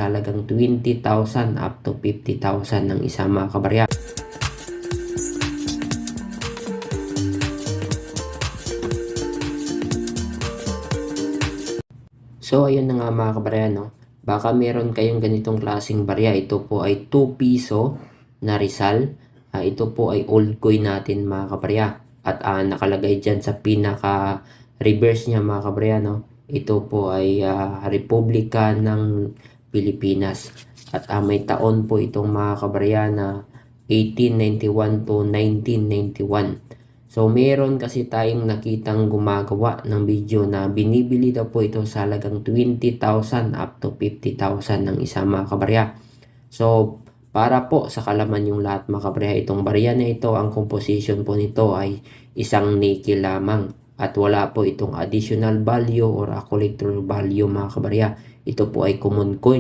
sa halagang 20,000 up to 50,000 ng isa mga kabarya. So ayun na nga mga kabarya, no? Baka meron kayong ganitong klaseng barya. Ito po ay 2 piso na Rizal. Ito po ay old coin natin mga kabarya. At nakalagay dyan sa pinaka reverse niya mga kabarya, no? Ito po ay Republika ng Pilipinas. At may taon po itong mga kabarya na 1891 to 1991. So meron kasi tayong nakitang gumagawa ng video na binibili daw po ito sa halagang 20,000 up to 50,000 ng isa mga kabarya. So para po sa kalaman yung lahat mga kabarya, itong barya na ito, ang composition po nito ay isang nickel lamang. At wala po itong additional value or a collector value mga kabarya. Ito po ay common coin.